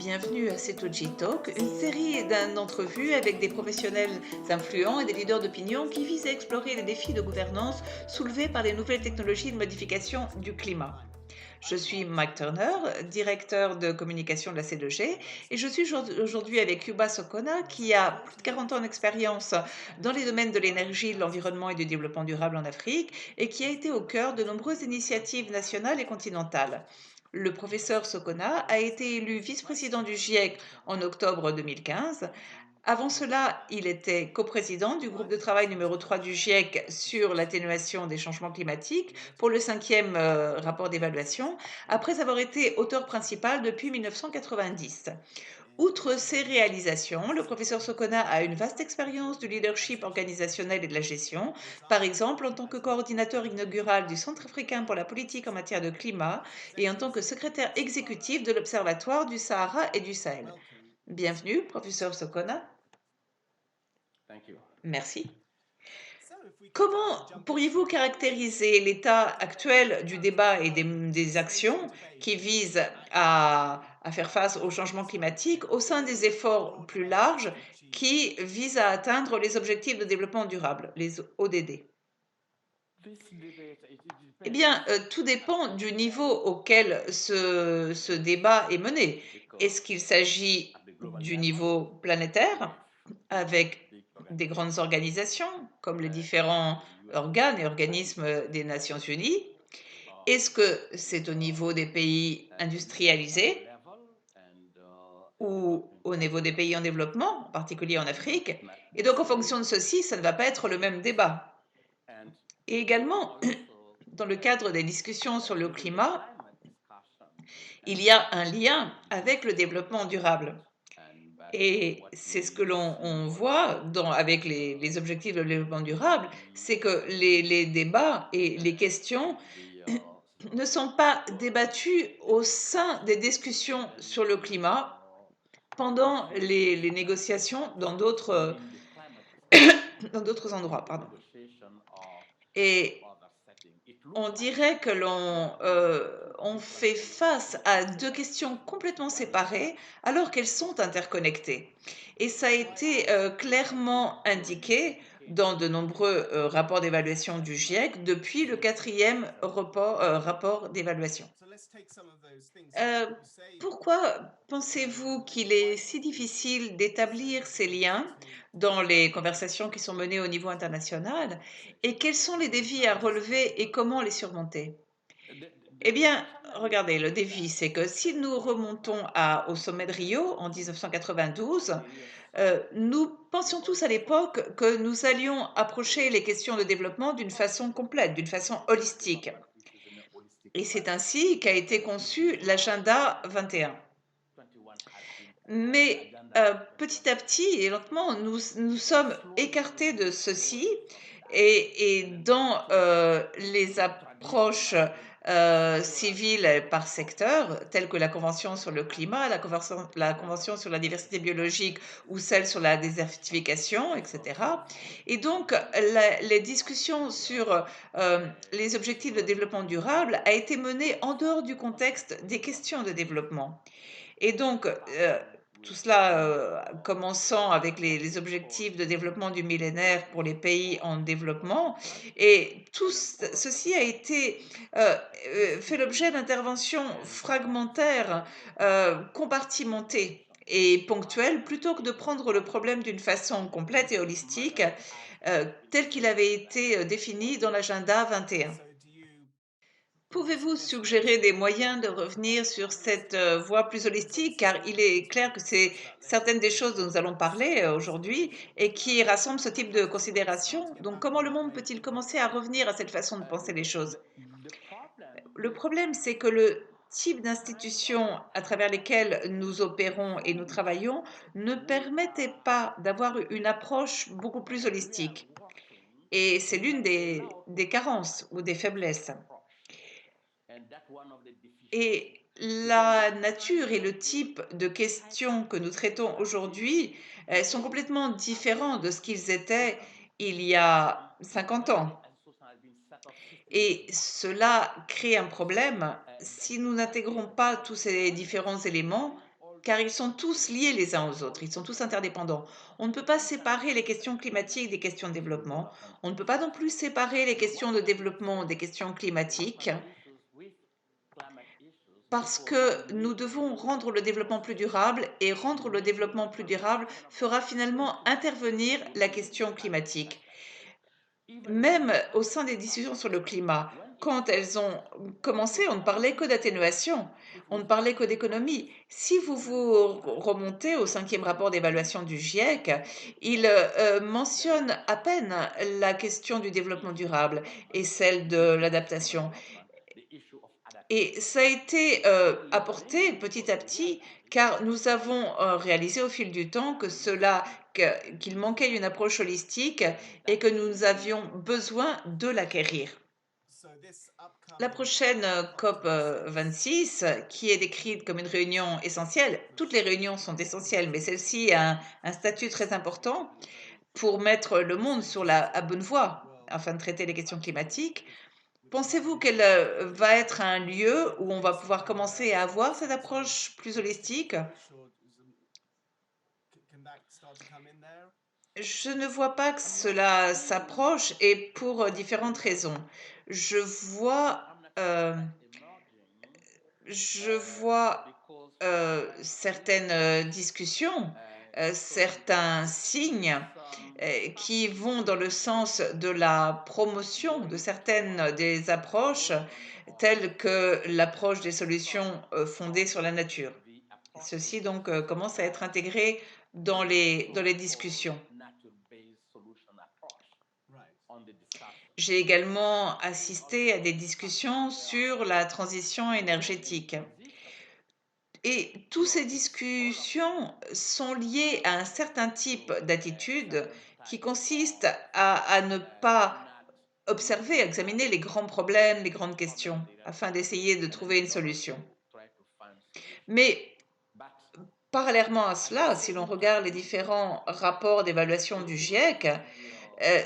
Bienvenue à Setoji Talk, une série d'entrevues avec des professionnels influents et des leaders d'opinion qui visent à explorer les défis de gouvernance soulevés par les nouvelles technologies de modification du climat. Je suis Mike Turner, directeur de communication de la C2G, et je suis aujourd'hui avec Yuba Sokona, qui a plus de 40 ans d'expérience dans les domaines de l'énergie, de l'environnement et du développement durable en Afrique, et qui a été au cœur de nombreuses initiatives nationales et continentales. Le professeur Sokona a été élu vice-président du GIEC en octobre 2015. Avant cela, il était coprésident du groupe de travail numéro 3 du GIEC sur l'atténuation des changements climatiques pour le cinquième rapport d'évaluation, après avoir été auteur principal depuis 1990. Outre ses réalisations, le professeur Sokona a une vaste expérience du leadership organisationnel et de la gestion, par exemple en tant que coordinateur inaugural du Centre africain pour la politique en matière de climat et en tant que secrétaire exécutif de l'Observatoire du Sahara et du Sahel. Bienvenue, professeur Sokona. Merci. Comment pourriez-vous caractériser l'état actuel du débat et des actions qui visent à faire face au changement climatique au sein des efforts plus larges qui visent à atteindre les objectifs de développement durable, les ODD? Eh bien, tout dépend du niveau auquel ce débat est mené. Est-ce qu'il s'agit du niveau planétaire, avec des grandes organisations, comme les différents organes et organismes des Nations Unies? Est-ce que c'est au niveau des pays industrialisés ou au niveau des pays en développement, en particulier en Afrique? Et donc, en fonction de ceci, ça ne va pas être le même débat. Et également, dans le cadre des discussions sur le climat, il y a un lien avec le développement durable. Et c'est ce que l'on voit avec les objectifs de développement durable, c'est que les débats et les questions ne sont pas débattus au sein des discussions sur le climat pendant les négociations dans d'autres endroits. Pardon. Et on dirait que on fait face à deux questions complètement séparées alors qu'elles sont interconnectées. Et ça a été clairement indiqué dans de nombreux rapports d'évaluation du GIEC depuis le quatrième rapport d'évaluation. Euh, Pourquoi pensez-vous qu'il est si difficile d'établir ces liens dans les conversations qui sont menées au niveau international et quels sont les défis à relever et comment les surmonter? Eh bien, regardez, le défi, c'est que si nous remontons au sommet de Rio en 1992, nous pensions tous à l'époque que nous allions approcher les questions de développement d'une façon complète, d'une façon holistique. Et c'est ainsi qu'a été conçu l'agenda 21. Mais petit à petit et lentement, nous sommes écartés de ceci et dans les approches civiles par secteur, telles que la Convention sur le climat, la Convention sur la diversité biologique ou celle sur la désertification, etc. Et donc, les discussions sur les objectifs de développement durable a été menée en dehors du contexte des questions de développement. Et donc, tout cela commençant avec les objectifs de développement du millénaire pour les pays en développement. Et tout ceci a été fait l'objet d'interventions fragmentaires, compartimentées et ponctuelles, plutôt que de prendre le problème d'une façon complète et holistique, tel qu'il avait été défini dans l'agenda 21. Pouvez-vous suggérer des moyens de revenir sur cette voie plus holistique, car il est clair que c'est certaines des choses dont nous allons parler aujourd'hui et qui rassemblent ce type de considération. Donc, comment le monde peut-il commencer à revenir à cette façon de penser les choses? Le problème, c'est que le type d'institutions à travers lesquelles nous opérons et nous travaillons ne permettait pas d'avoir une approche beaucoup plus holistique. Et c'est l'une des carences ou des faiblesses. Et la nature et le type de questions que nous traitons aujourd'hui sont complètement différents de ce qu'ils étaient il y a 50 ans. Et cela crée un problème si nous n'intégrons pas tous ces différents éléments car ils sont tous liés les uns aux autres, ils sont tous interdépendants. On ne peut pas séparer les questions climatiques des questions de développement. On ne peut pas non plus séparer les questions de développement des questions climatiques, parce que nous devons rendre le développement plus durable, et rendre le développement plus durable fera finalement intervenir la question climatique. Même au sein des discussions sur le climat, quand elles ont commencé, on ne parlait que d'atténuation, on ne parlait que d'économie. Si vous vous remontez au 5e rapport d'évaluation du GIEC, il mentionne à peine la question du développement durable et celle de l'adaptation. Et ça a été apporté petit à petit, car nous avons réalisé au fil du temps que qu'il manquait une approche holistique et que nous avions besoin de l'acquérir. La prochaine COP 26, qui est décrite comme une réunion essentielle, toutes les réunions sont essentielles, mais celle-ci a un statut très important pour mettre le monde sur la bonne voie afin de traiter les questions climatiques. Pensez-vous qu'elle va être un lieu où on va pouvoir commencer à avoir cette approche plus holistique? Je ne vois pas que cela s'approche, et pour différentes raisons. Je vois, euh, je vois certaines discussions, certains signes qui vont dans le sens de la promotion de certaines des approches, telles que l'approche des solutions fondées sur la nature. Ceci donc commence à être intégré dans les discussions. J'ai également assisté à des discussions sur la transition énergétique. Et toutes ces discussions sont liées à un certain type d'attitude qui consiste à ne pas observer, à examiner les grands problèmes, les grandes questions, afin d'essayer de trouver une solution. Mais parallèlement à cela, si l'on regarde les différents rapports d'évaluation du GIEC,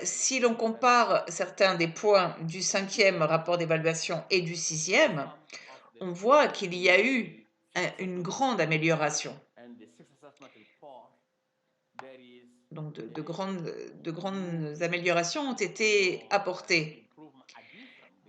si l'on compare certains des points du 5e rapport d'évaluation et du 6e, on voit qu'il y a eu une grande amélioration. Donc de grandes améliorations ont été apportées.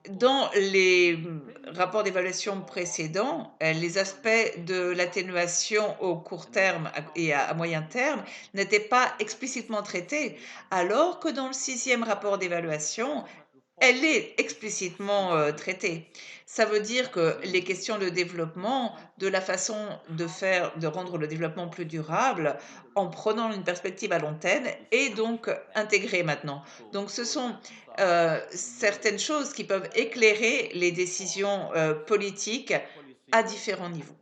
Dans les rapports d'évaluation précédents, les aspects de l'atténuation au court terme et à moyen terme n'étaient pas explicitement traités, alors que dans le 6e rapport d'évaluation, elle est explicitement traitée. Ça veut dire que les questions de développement, de la façon de faire, de rendre le développement plus durable, en prenant une perspective à long terme, est donc intégrée maintenant. Donc, ce sont certaines choses qui peuvent éclairer les décisions politiques à différents niveaux.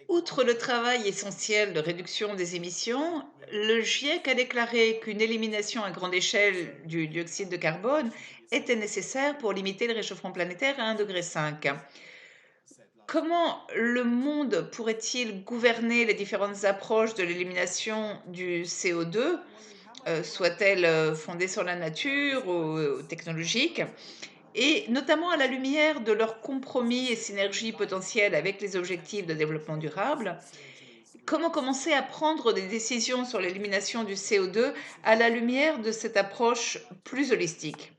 Outre le travail essentiel de réduction des émissions, le GIEC a déclaré qu'une élimination à grande échelle du dioxyde de carbone était nécessaire pour limiter le réchauffement planétaire à 1,5 degré. Comment le monde pourrait-il gouverner les différentes approches de l'élimination du CO2, soit-elle fondée sur la nature ou technologique, et notamment à la lumière de leurs compromis et synergies potentielles avec les objectifs de développement durable? Comment commencer à prendre des décisions sur l'élimination du CO2 à la lumière de cette approche plus holistique?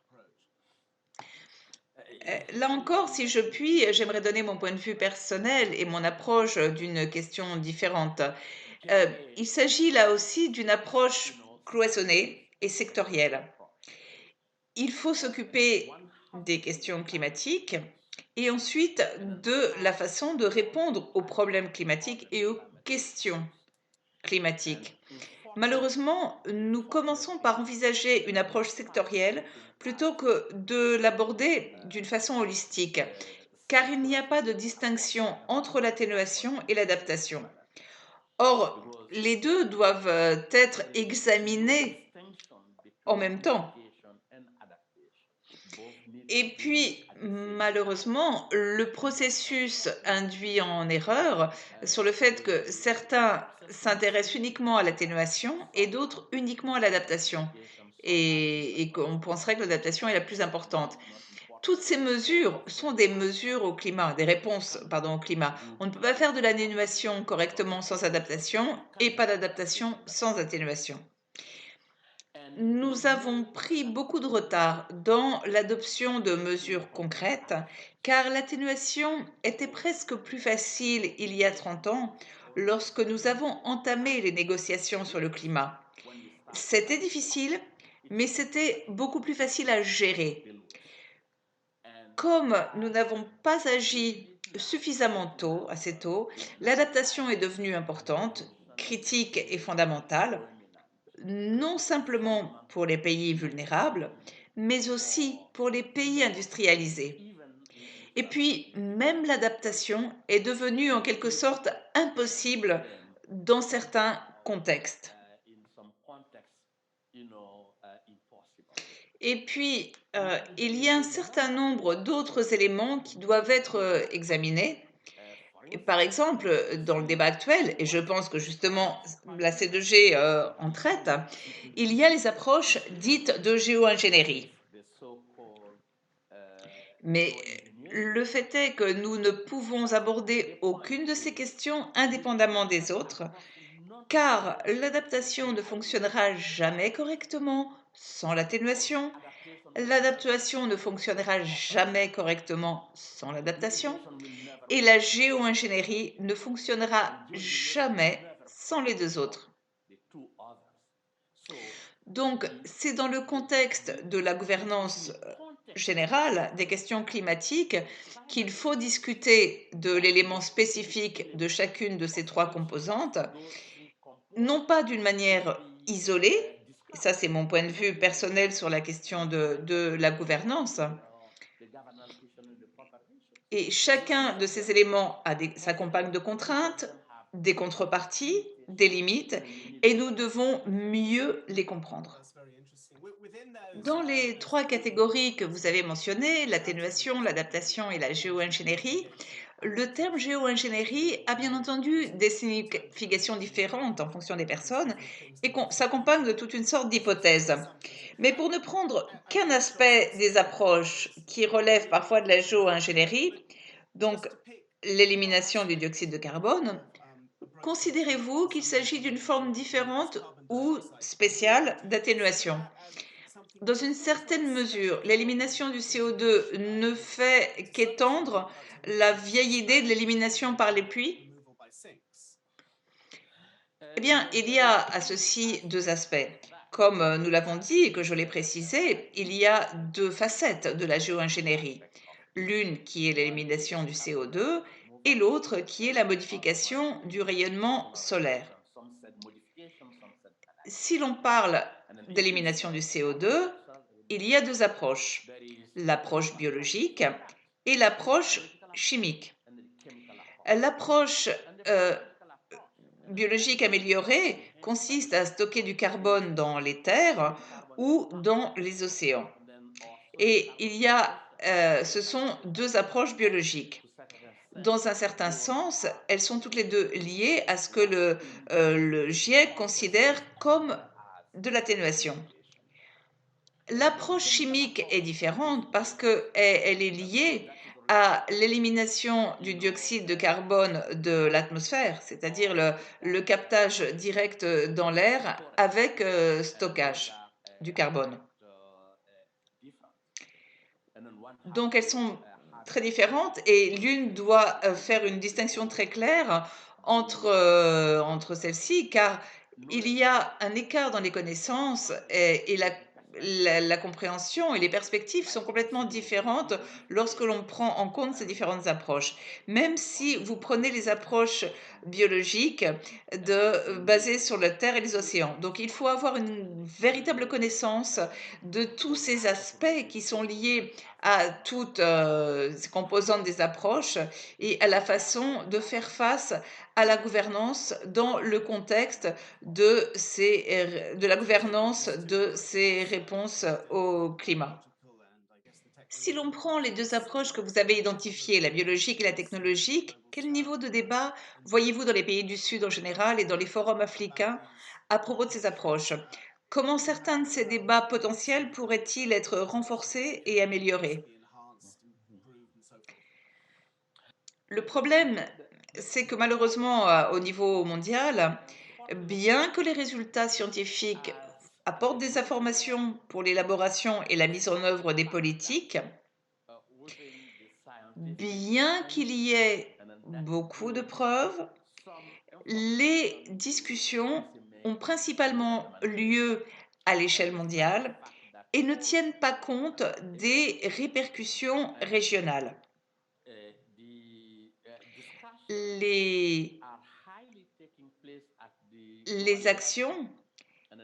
Là encore, si je puis, j'aimerais donner mon point de vue personnel et mon approche d'une question différente. Euh, il s'agit là aussi d'une approche cloisonnée et sectorielle. Il faut s'occuper des questions climatiques et ensuite de la façon de répondre aux problèmes climatiques et aux questions climatiques. Malheureusement, nous commençons par envisager une approche sectorielle plutôt que de l'aborder d'une façon holistique, car il n'y a pas de distinction entre l'atténuation et l'adaptation. Or, les deux doivent être examinés en même temps. Et puis, malheureusement, le processus induit en erreur sur le fait que certains s'intéressent uniquement à l'atténuation et d'autres uniquement à l'adaptation. Et qu'on penserait que l'adaptation est la plus importante. Toutes ces mesures sont des mesures au climat, des réponses, pardon, au climat. On ne peut pas faire de l'atténuation correctement sans adaptation et pas d'adaptation sans atténuation. Nous avons pris beaucoup de retard dans l'adoption de mesures concrètes, car l'atténuation était presque plus facile il y a 30 ans lorsque nous avons entamé les négociations sur le climat. C'était difficile, mais c'était beaucoup plus facile à gérer. Comme nous n'avons pas agi suffisamment tôt, assez tôt, l'adaptation est devenue importante, critique et fondamentale, non simplement pour les pays vulnérables, mais aussi pour les pays industrialisés. Et puis, même l'adaptation est devenue en quelque sorte impossible dans certains contextes. Et puis, il y a un certain nombre d'autres éléments qui doivent être examinés. Et par exemple, dans le débat actuel, et je pense que justement la C2G en traite, il y a les approches dites de géo-ingénierie. Mais le fait est que nous ne pouvons aborder aucune de ces questions indépendamment des autres, car l'adaptation ne fonctionnera jamais correctement sans l'atténuation. L'adaptation ne fonctionnera jamais correctement sans l'adaptation. Et la géo-ingénierie ne fonctionnera jamais sans les deux autres. Donc, c'est dans le contexte de la gouvernance générale des questions climatiques qu'il faut discuter de l'élément spécifique de chacune de ces trois composantes, non pas d'une manière isolée, et ça c'est mon point de vue personnel sur la question de la gouvernance, et chacun de ces éléments s'accompagne de contraintes, des contreparties, des limites, et nous devons mieux les comprendre. Dans les trois catégories que vous avez mentionnées, l'atténuation, l'adaptation et la géo-ingénierie, le terme géo-ingénierie a bien entendu des significations différentes en fonction des personnes et s'accompagne de toute une sorte d'hypothèses. Mais pour ne prendre qu'un aspect des approches qui relèvent parfois de la géo-ingénierie, donc l'élimination du dioxyde de carbone, considérez-vous qu'il s'agit d'une forme différente ou spéciale d'atténuation? Dans une certaine mesure, l'élimination du CO2 ne fait qu'étendre la vieille idée de l'élimination par les pluies? Eh bien, il y a à ceci deux aspects. Comme nous l'avons dit et que je l'ai précisé, il y a deux facettes de la géo-ingénierie. L'une qui est l'élimination du CO2 et l'autre qui est la modification du rayonnement solaire. Si l'on parle d'élimination du CO2, il y a deux approches, l'approche biologique et l'approche chimique. L'approche euh, biologique améliorée consiste à stocker du carbone dans les terres ou dans les océans. Et ce sont deux approches biologiques. Dans un certain sens, elles sont toutes les deux liées à ce que le GIEC considère comme de l'atténuation. L'approche chimique est différente parce qu'elle est liée à l'élimination du dioxyde de carbone de l'atmosphère, c'est-à-dire le captage direct dans l'air avec stockage du carbone. Donc elles sont très différentes et l'une doit faire une distinction très claire entre celles-ci, car il y a un écart dans les connaissances et la compréhension et les perspectives sont complètement différentes lorsque l'on prend en compte ces différentes approches. Même si vous prenez les approches biologiques basées sur la Terre et les océans. Donc il faut avoir une véritable connaissance de tous ces aspects qui sont liés à toutes ces composantes des approches et à la façon de faire face à la gouvernance dans le contexte de la gouvernance de ces réponses au climat. Si l'on prend les deux approches que vous avez identifiées, la biologique et la technologique, quel niveau de débat voyez-vous dans les pays du Sud en général et dans les forums africains à propos de ces approches? Comment certains de ces débats potentiels pourraient-ils être renforcés et améliorés? Le problème, c'est que malheureusement, au niveau mondial, bien que les résultats scientifiques apportent des informations pour l'élaboration et la mise en œuvre des politiques, bien qu'il y ait beaucoup de preuves, les discussions ont principalement lieu à l'échelle mondiale et ne tiennent pas compte des répercussions régionales. Les, les actions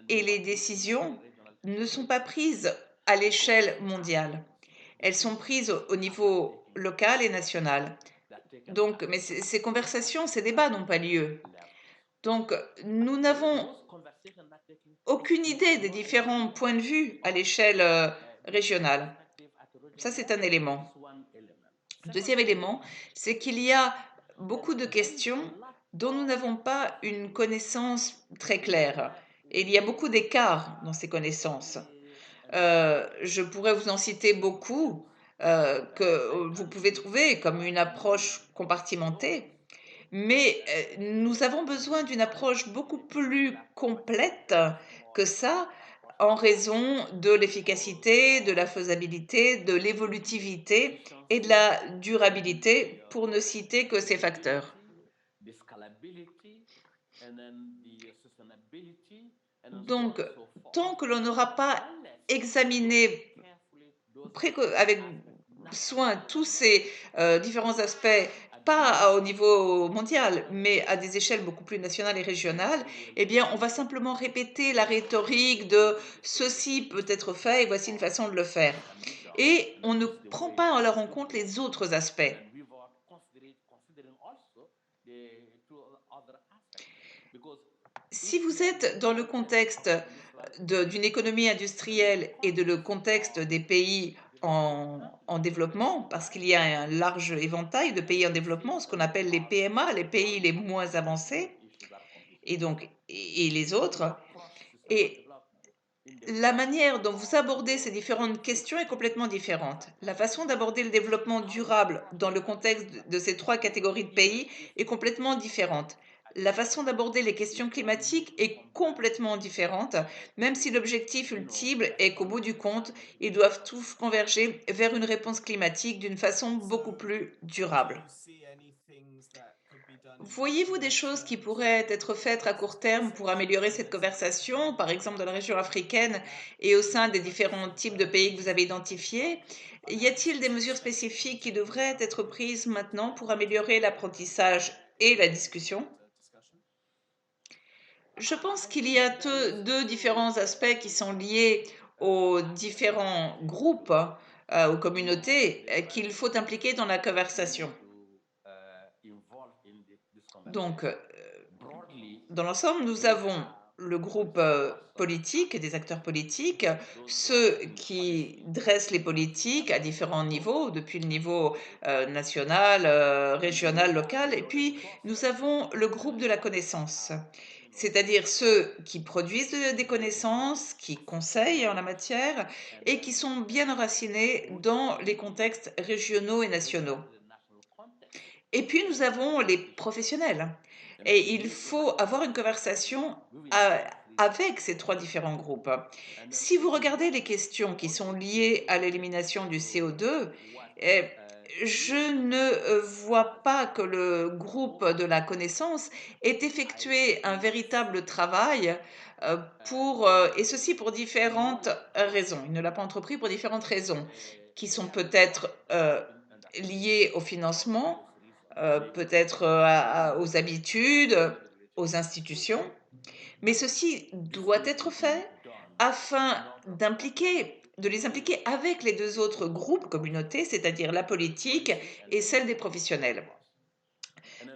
et les décisions ne sont pas prises à l'échelle mondiale. Elles sont prises au niveau local et national. Donc, mais ces conversations, ces débats n'ont pas lieu. Donc, nous n'avons aucune idée des différents points de vue à l'échelle régionale. Ça, c'est un élément. Deuxième élément, c'est qu'il y a beaucoup de questions dont nous n'avons pas une connaissance très claire. Et il y a beaucoup d'écarts dans ces connaissances. Je pourrais vous en citer beaucoup que vous pouvez trouver comme une approche compartimentée, mais nous avons besoin d'une approche beaucoup plus complète que ça en raison de l'efficacité, de la faisabilité, de l'évolutivité et de la durabilité, pour ne citer que ces facteurs. Donc, tant que l'on n'aura pas examiné avec soin tous ces différents aspects, pas au niveau mondial, mais à des échelles beaucoup plus nationales et régionales, eh bien, on va simplement répéter la rhétorique de ceci peut être fait et voici une façon de le faire. Et on ne prend pas alors en compte les autres aspects. Si vous êtes dans le contexte d'une économie industrielle et de le contexte des pays en développement, parce qu'il y a un large éventail de pays en développement, ce qu'on appelle les PMA, les pays les moins avancés, et donc et les autres. Et la manière dont vous abordez ces différentes questions est complètement différente. La façon d'aborder le développement durable dans le contexte de ces trois catégories de pays est complètement différente. La façon d'aborder les questions climatiques est complètement différente, même si l'objectif ultime est qu'au bout du compte, ils doivent tous converger vers une réponse climatique d'une façon beaucoup plus durable. Voyez-vous des choses qui pourraient être faites à court terme pour améliorer cette conversation, par exemple dans la région africaine et au sein des différents types de pays que vous avez identifiés? Y a-t-il des mesures spécifiques qui devraient être prises maintenant pour améliorer l'apprentissage et la discussion? Je pense qu'il y a deux différents aspects qui sont liés aux différents groupes, aux communautés, qu'il faut impliquer dans la conversation. Donc, dans l'ensemble, nous avons le groupe politique, des acteurs politiques, ceux qui dressent les politiques à différents niveaux, depuis le niveau national, régional, local, et puis nous avons le groupe de la connaissance, c'est-à-dire ceux qui produisent des connaissances, qui conseillent en la matière et qui sont bien enracinés dans les contextes régionaux et nationaux. Et puis nous avons les professionnels. Et il faut avoir une conversation avec ces trois différents groupes. Si vous regardez les questions qui sont liées à l'élimination du CO2, eh, je ne vois pas que le groupe de la connaissance ait effectué un véritable travail et ceci pour différentes raisons. Il ne l'a pas entrepris pour différentes raisons, qui sont peut-être liées au financement, peut-être aux habitudes, aux institutions, mais ceci doit être fait afin de les impliquer avec les deux autres groupes, communautés, c'est-à-dire la politique et celle des professionnels.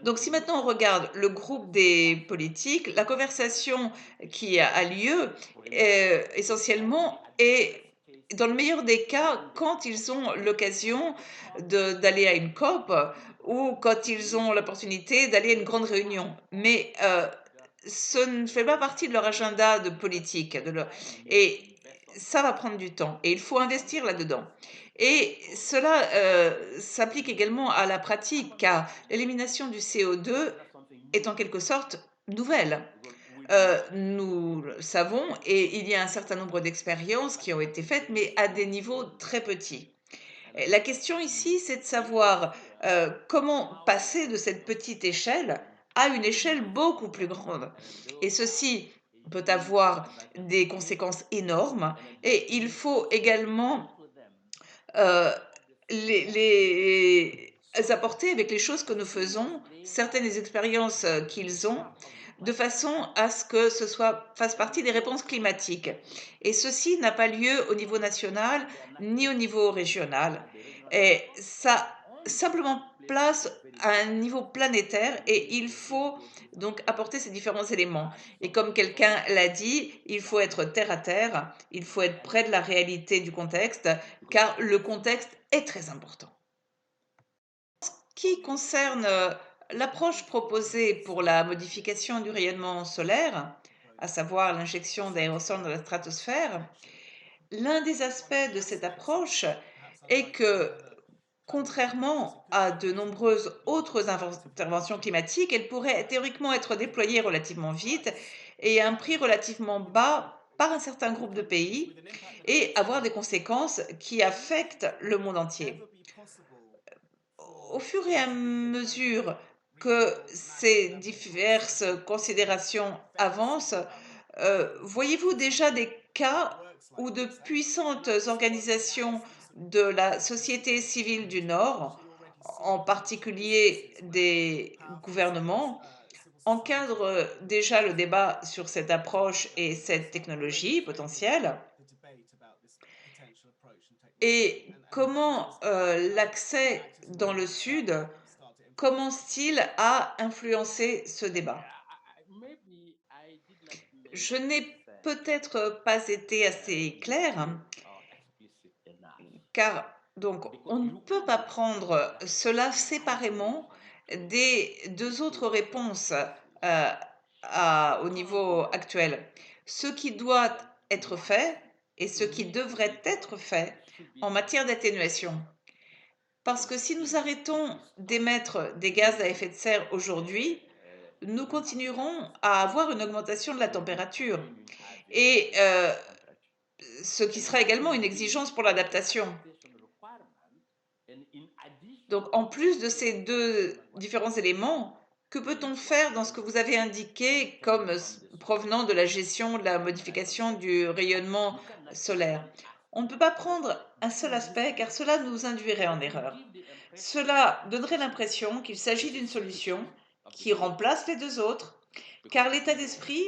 Donc si maintenant on regarde le groupe des politiques, la conversation qui a lieu essentiellement est, dans le meilleur des cas, quand ils ont l'occasion d'aller à une COP ou quand ils ont l'opportunité d'aller à une grande réunion. Mais ce ne fait pas partie de leur agenda de politique. Et ça va prendre du temps et il faut investir là-dedans. Et cela s'applique également à la pratique, car l'élimination du CO2 est en quelque sorte nouvelle. Nous le savons et il y a un certain nombre d'expériences qui ont été faites, mais à des niveaux très petits. Et la question ici, c'est de savoir comment passer de cette petite échelle à une échelle beaucoup plus grande. Et ceci peut avoir des conséquences énormes et il faut également euh, les apporter avec les choses que nous faisons, certaines des expériences qu'ils ont, de façon à ce que ce soit, fasse partie des réponses climatiques. Et ceci n'a pas lieu au niveau national ni au niveau régional. Et ça simplement place à un niveau planétaire et il faut donc apporter ces différents éléments. Et comme quelqu'un l'a dit, il faut être terre à terre, il faut être près de la réalité du contexte, car le contexte est très important. Qui concerne l'approche proposée pour la modification du rayonnement solaire, à savoir l'injection d'aérosols dans la stratosphère, l'un des aspects de cette approche est que, contrairement à de nombreuses autres interventions climatiques, elle pourrait théoriquement être déployée relativement vite et à un prix relativement bas par un certain groupe de pays et avoir des conséquences qui affectent le monde entier. Au fur et à mesure que ces diverses considérations avancent, voyez-vous déjà des cas où de puissantes organisations de la société civile du Nord, en particulier des gouvernements, encadrent déjà le débat sur cette approche et cette technologie potentielle? Et comment l'accès dans le Sud commence-t-il à influencer ce débat? Je n'ai peut-être pas été assez claire, car donc on ne peut pas prendre cela séparément des deux autres réponses au niveau actuel. Ce qui doit être fait et ce qui devrait être fait en matière d'atténuation. Parce que si nous arrêtons d'émettre des gaz à effet de serre aujourd'hui, nous continuerons à avoir une augmentation de la température et ce qui sera également une exigence pour l'adaptation. Donc, en plus de ces deux différents éléments, que peut-on faire dans ce que vous avez indiqué comme provenant de la gestion de la modification du rayonnement solaire? On ne peut pas prendre un seul aspect car cela nous induirait en erreur. Cela donnerait l'impression qu'il s'agit d'une solution qui remplace les deux autres, car l'état d'esprit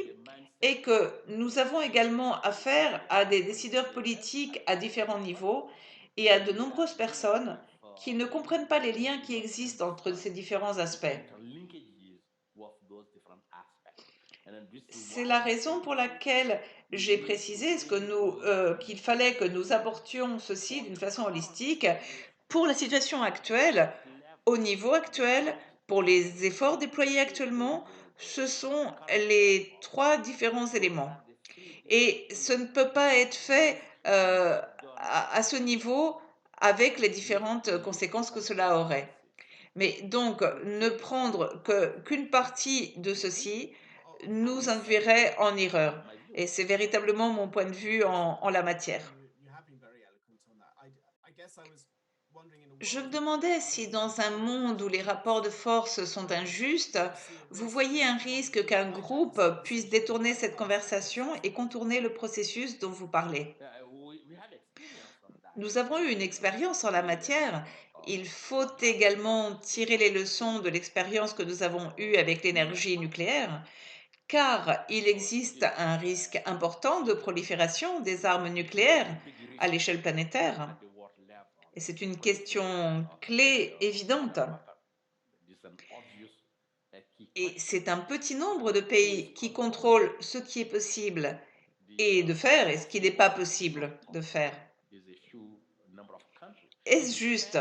est que nous avons également affaire à des décideurs politiques à différents niveaux et à de nombreuses personnes qui ne comprennent pas les liens qui existent entre ces différents aspects. C'est la raison pour laquelle j'ai précisé qu'il fallait que nous apportions ceci d'une façon holistique pour la situation actuelle, au niveau actuel, pour les efforts déployés actuellement. Ce sont les trois différents éléments. Et ce ne peut pas être fait à ce niveau avec les différentes conséquences que cela aurait. Mais donc, ne prendre qu'une partie de ceci nous induirait en erreur. Et c'est véritablement mon point de vue en la matière. Je me demandais si dans un monde où les rapports de force sont injustes, vous voyez un risque qu'un groupe puisse détourner cette conversation et contourner le processus dont vous parlez. Nous avons eu une expérience en la matière. Il faut également tirer les leçons de l'expérience que nous avons eue avec l'énergie nucléaire, car il existe un risque important de prolifération des armes nucléaires à l'échelle planétaire. Et c'est une question clé évidente. Et c'est un petit nombre de pays qui contrôlent ce qui est possible et de faire et ce qui n'est pas possible de faire. Est-ce juste?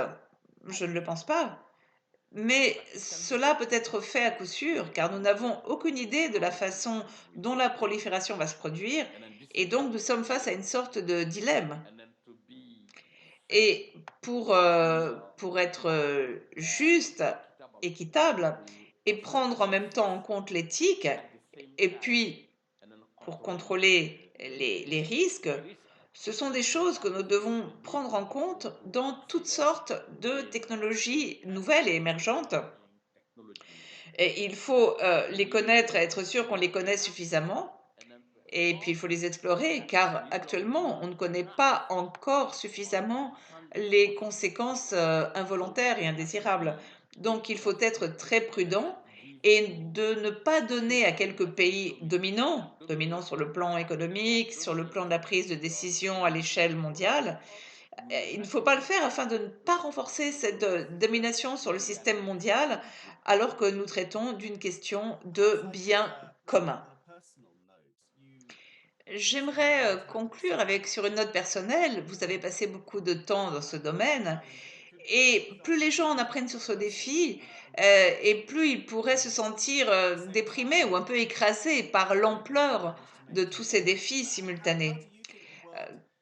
Je ne le pense pas. Mais cela peut être fait à coup sûr, car nous n'avons aucune idée de la façon dont la prolifération va se produire, et donc nous sommes face à une sorte de dilemme. Et pour être juste, équitable et prendre en même temps en compte l'éthique, et puis pour contrôler les risques, ce sont des choses que nous devons prendre en compte dans toutes sortes de technologies nouvelles et émergentes. Et il faut les connaître et être sûr qu'on les connaît suffisamment. Et puis, il faut les explorer, car actuellement, on ne connaît pas encore suffisamment les conséquences involontaires et indésirables. Donc, il faut être très prudent et de ne pas donner à quelques pays dominants sur le plan économique, sur le plan de la prise de décision à l'échelle mondiale. Il ne faut pas le faire afin de ne pas renforcer cette domination sur le système mondial, alors que nous traitons d'une question de bien commun. J'aimerais conclure avec sur une note personnelle. Vous avez passé beaucoup de temps dans ce domaine et plus les gens en apprennent sur ce défi, et plus ils pourraient se sentir déprimés ou un peu écrasés par l'ampleur de tous ces défis simultanés.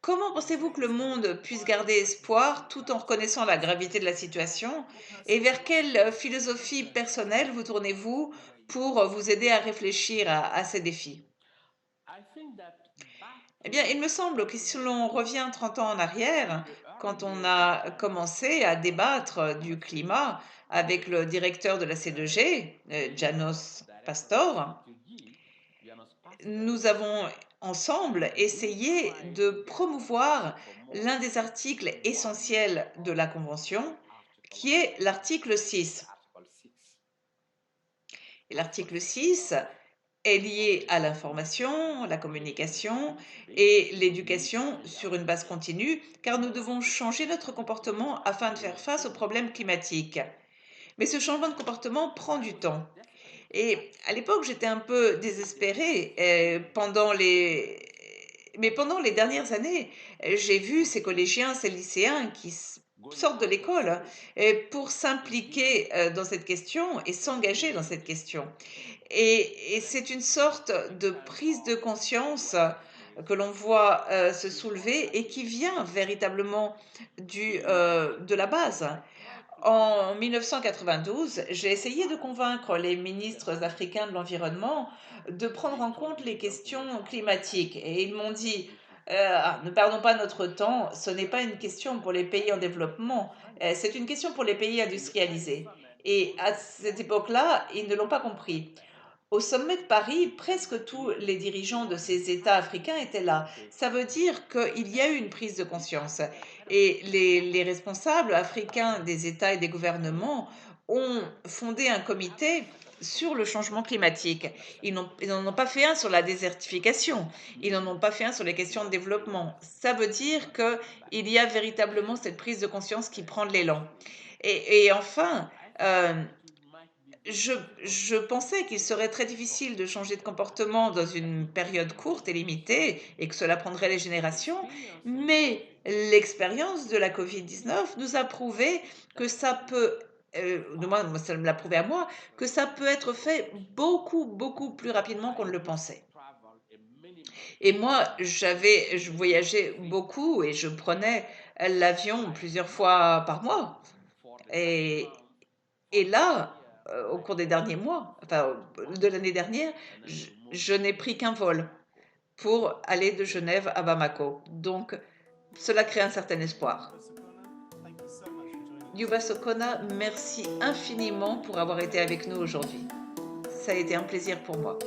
Comment pensez-vous que le monde puisse garder espoir tout en reconnaissant la gravité de la situation? Et vers quelle philosophie personnelle vous tournez-vous pour vous aider à réfléchir à ces défis? Eh bien, il me semble que si l'on revient 30 ans en arrière, quand on a commencé à débattre du climat avec le directeur de la C2G, Janos Pastor, nous avons ensemble essayé de promouvoir l'un des articles essentiels de la Convention, qui est l'article 6. Et l'article 6 est lié à l'information, la communication et l'éducation sur une base continue, car nous devons changer notre comportement afin de faire face aux problèmes climatiques. Mais ce changement de comportement prend du temps. Et à l'époque, j'étais un peu désespérée. Mais pendant les dernières années, j'ai vu ces collégiens, ces lycéens qui sortent de l'école pour s'impliquer dans cette question et s'engager dans cette question. Et c'est une sorte de prise de conscience que l'on voit se soulever et qui vient véritablement de la base. En 1992, j'ai essayé de convaincre les ministres africains de l'environnement de prendre en compte les questions climatiques. Et ils m'ont dit, ne perdons pas notre temps, ce n'est pas une question pour les pays en développement, c'est une question pour les pays industrialisés. Et à cette époque-là, ils ne l'ont pas compris. Au sommet de Paris, presque tous les dirigeants de ces États africains étaient là. Ça veut dire qu'il y a eu une prise de conscience. Et les responsables africains des États et des gouvernements ont fondé un comité sur le changement climatique. Ils n'en ont pas fait un sur la désertification. Ils n'en ont pas fait un sur les questions de développement. Ça veut dire qu'il y a véritablement cette prise de conscience qui prend de l'élan. Et enfin, euh, je, je pensais qu'il serait très difficile de changer de comportement dans une période courte et limitée et que cela prendrait les générations, mais l'expérience de la Covid-19 nous a prouvé que ça peut, du moins moi, ça me l'a prouvé à moi, que ça peut être fait beaucoup, beaucoup plus rapidement qu'on ne le pensait. Et moi, je voyageais beaucoup et je prenais l'avion plusieurs fois par mois. Et, et là, au cours des derniers mois, enfin, de l'année dernière, je n'ai pris qu'un vol pour aller de Genève à Bamako. Donc, cela crée un certain espoir. Yuba Sokona, merci infiniment pour avoir été avec nous aujourd'hui. Ça a été un plaisir pour moi.